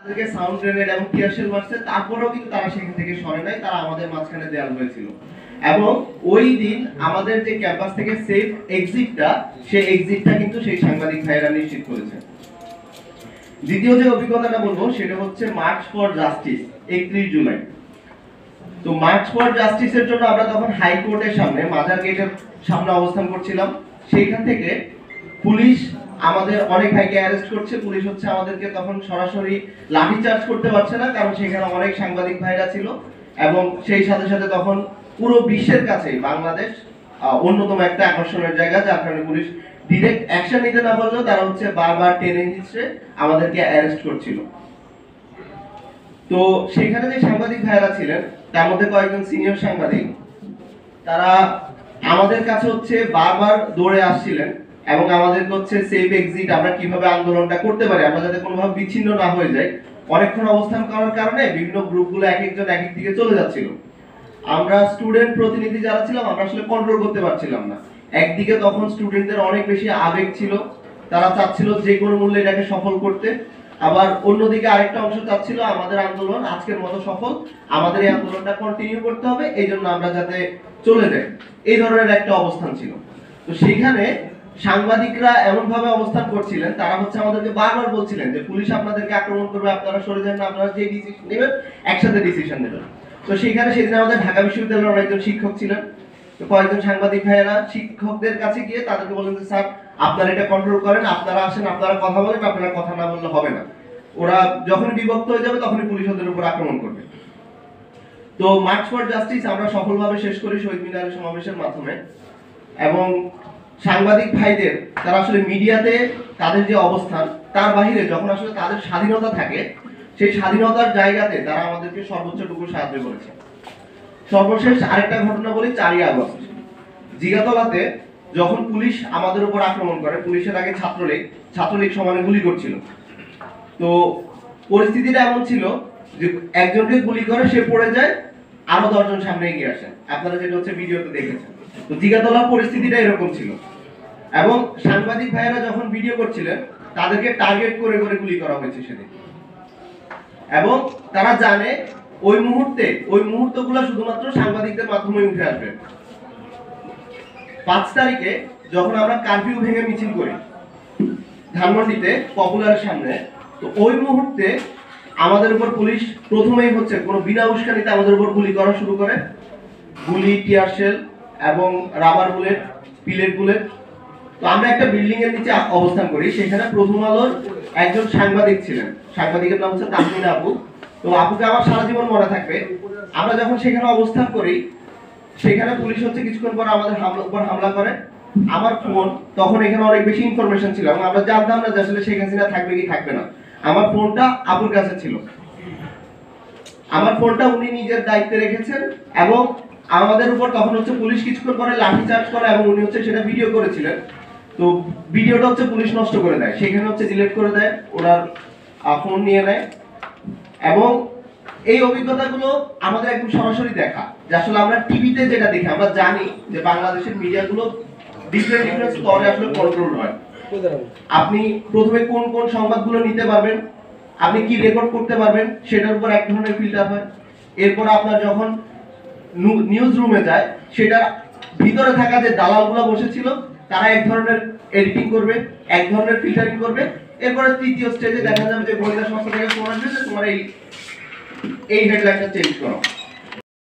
তাদেরকে sound grenade এবং tear shell মারছে, তারপরেও কিন্তু তারা সেখান থেকে সরে নাই, তারা আমাদের মাঝখানে দেয়াল হয়েছিল। এবং ওই দিন আমাদের যে ক্যাম্পাস থেকে সেফ এক্সিটটা, সেই এক্সিটটা কিন্তু সেই সাংবাদিক ভাইয়েরা নিশ্চিত করেছে। দ্বিতীয় যে অভিজ্ঞতাটা বলবো সেটা হচ্ছে মার্চ ফর জাস্টিস 31 জুলাই। তো মার্চ ফর জাস্টিসের জন্য আমরা তখন হাইকোর্টের সামনে মাজার গেটের সামনে অবস্থান করছিলাম। সেইখান থেকে পুলিশ আমাদের অনেক ভাইকে অ্যারেস্ট করছে। পুলিশ হচ্ছে আমাদেরকে তখন সরাসরি লাঠি চার্জ করতে পারছে না, কারণ সেখানে অনেক সাংবাদিক ভাইরা ছিল। এবং সেই সাথে সাথে তখন পুরো বিশ্বের কাছে বাংলাদেশ অন্যতম একটা আকর্ষণের জায়গা, যার কারণে পুলিশ ডিরেক্ট অ্যাকশন নিতে না পারলেও তারা হচ্ছে বারবার টেনে হিচড়ে আমাদেরকে অ্যারেস্ট করছিল। তো সেখানে যে সাংবাদিক ভাইরা ছিলেন তার মধ্যে কয়েকজন সিনিয়র সাংবাদিক, তারা আমাদের কাছে হচ্ছে বারবার দৌড়ে আসছিলেন এবং আমাদেরকে হচ্ছে সেফ এক্সিট, আমরা কিভাবে আন্দোলনটা করতে পারি, আমরা যাতে কোনোভাবে বিচ্ছিন্ন না হয়ে যাই। অনেকক্ষণ অবস্থান করার কারণে বিভিন্ন গ্রুপগুলো এক একজন এক এক দিকে চলে যাচ্ছিল। আমরা স্টুডেন্ট প্রতিনিধি যারা ছিলাম, আমরা আসলে কন্ট্রোল করতে পারছিলাম না। একদিকে তখন স্টুডেন্টদের অনেক বেশি আবেগ ছিল, তারা চাচ্ছিল যে কোনো মূল্যে এটাকে সফল করতে। আবার অন্যদিকে আরেকটা অংশ চাচ্ছিল আমাদের আন্দোলন আজকের মতো সফল, আমাদের এই আন্দোলনটা কন্টিনিউ করতে হবে, এই জন্য আমরা যাতে চলে যাই, এই ধরনের একটা অবস্থান ছিল। তো সেইখানে সাংবাদিকরা এমন ভাবে অবস্থান করছিলেন, তারা হচ্ছে আমাদেরকে বারবার বলছিলেন যে পুলিশ আপনাদেরকে আক্রমণ করবে, আপনারা সরে যান না, আপনারা যে ডিসিশন নেবেন একসাথে ডিসিশন নেবেন। তো সেখানে সেদিন আমাদের ঢাকা বিশ্ববিদ্যালয়ের অনেকজন শিক্ষক ছিলেন। তো কয়েকজন সাংবাদিক ভাইয়েরা শিক্ষকদের কাছে গিয়ে তাদেরকে বলেন যে স্যার আপনারা এটা কন্ট্রোল করেন, আপনারা আসেন, আপনারা কথা বলেন, আপনারা কথা না বললে হবে না, ওরা যখনই বিভক্ত হয়ে যাবে তখনই পুলিশ ওদের উপর আক্রমণ করবে। তো মার্চ ফর জাস্টিস আমরা সফলভাবে শেষ করি শহীদ মিনারের সমাবেশের মাধ্যমে। এবং সাংবাদিক ভাইদের, তারা আসলে মিডিয়াতে তাদের যে অবস্থান তার বাহিরে যখন আসলে তাদের স্বাধীনতা থাকে, সেই স্বাধীনতার জায়গাতে তারা আমাদেরকে সর্বোচ্চটুকু সাহায্য করেছে। সর্বশেষ আরেকটা ঘটনা বলি, 4ই আগস্ট জিগাতলাতে যখন পুলিশ আমাদের উপর আক্রমণ করে, পুলিশের আগে ছাত্রলীগ সমানে গুলি করছিল। তো পরিস্থিতিটা এমন ছিল যে একজনকে গুলি করে সে পড়ে যায়, আরো 10 জন সামনে এগিয়ে আসেন, আপনারা যেটা হচ্ছে ভিডিওতে দেখেছেন। তো জিগাতলার পরিস্থিতিটা এরকম ছিল। এবং সাংবাদিক ভাইয়েরা যখন ভিডিও করছিলেন তাদেরকে টার্গেট করে করে গুলি করা হয়েছে সেদিন। এবং তারা জানে ওই মুহূর্তগুলো শুধুমাত্র সাংবাদিকদের মাধ্যমে উঠে আসবে। 5 তারিখে যখন আমরা কারফিউ ভেঙে মিছিল করি ধানমন্ডিতে পপুলারের সামনে, তো ওই মুহূর্তে আমাদের উপর পুলিশ প্রথমেই হচ্ছে কোনো বিনা উস্কানিতে আমাদের উপর গুলি করা শুরু করে। গুলি, টিয়ারশেল এবং রাবার বুলেট, পিলেট বুলেট। তো আমরা একটা বিল্ডিং এর নিচে অবস্থান করি, সেখানে প্রথম আলোর একজন সাংবাদিক ছিলেন, সাংবাদিকের নাম হচ্ছে তাহমিনা আপু। তো আপুকে আমার সারা জীবন মনে থাকবে। আমরা যখন সেখানে অবস্থান করি, সেখানে পুলিশ হচ্ছে কিছুক্ষণ পর আমাদের উপর হামলা করে। আমার ফোন, তখন এখানে অনেক বেশি ইনফরমেশন ছিল এবং আমরা জানতাম না যে আসলে শেখ হাসিনা থাকবে কি থাকবে না। আমার ফোনটা আপুর কাছে ছিল, আমার ফোনটা উনি নিজের দায়িত্বে রেখেছেন। এবং আমাদের উপর তখন হচ্ছে পুলিশ কিছুক্ষণ পরে লাঠি চার্জ করে এবং উনি হচ্ছে সেটা ভিডিও করেছিলেন। তো ভিডিওটা হচ্ছে পুলিশ নষ্ট করে দেয়, সেখানে হচ্ছে ডিলিট করে দেয়, ওনার ফোন নিয়ে নেয়। এবং এই অভিজ্ঞতাগুলো আমাদের একদম সরাসরি দেখা, যে আসলে আমরা টিভিতে যেটা দেখি, আমরা জানি যে বাংলাদেশের মিডিয়াগুলো ডিফারেন্ট স্তরে আসলে কন্ট্রোল হয়। আপনি প্রথমে কোন কোন সংবাদগুলো নিতে পারবেন, আপনি কি রেকর্ড করতে পারবেন, সেটার উপর এক ধরনের ফিল্টার হয়। এরপর আপনার যখন নিউজ রুমে যায়, সেটা ভিতরে থাকা যে দালালগুলো বসেছিল তারা এক ধরনের এডিটিং করবে, এক ধরনের ফিল্টারিং করবে। এরপরে তৃতীয় স্টেজে দেখা যাবে যে গোয়েন্দা সংস্থা থেকে ফোন আসবে যে তোমার এই হেডলাইনটা চেঞ্জ করো।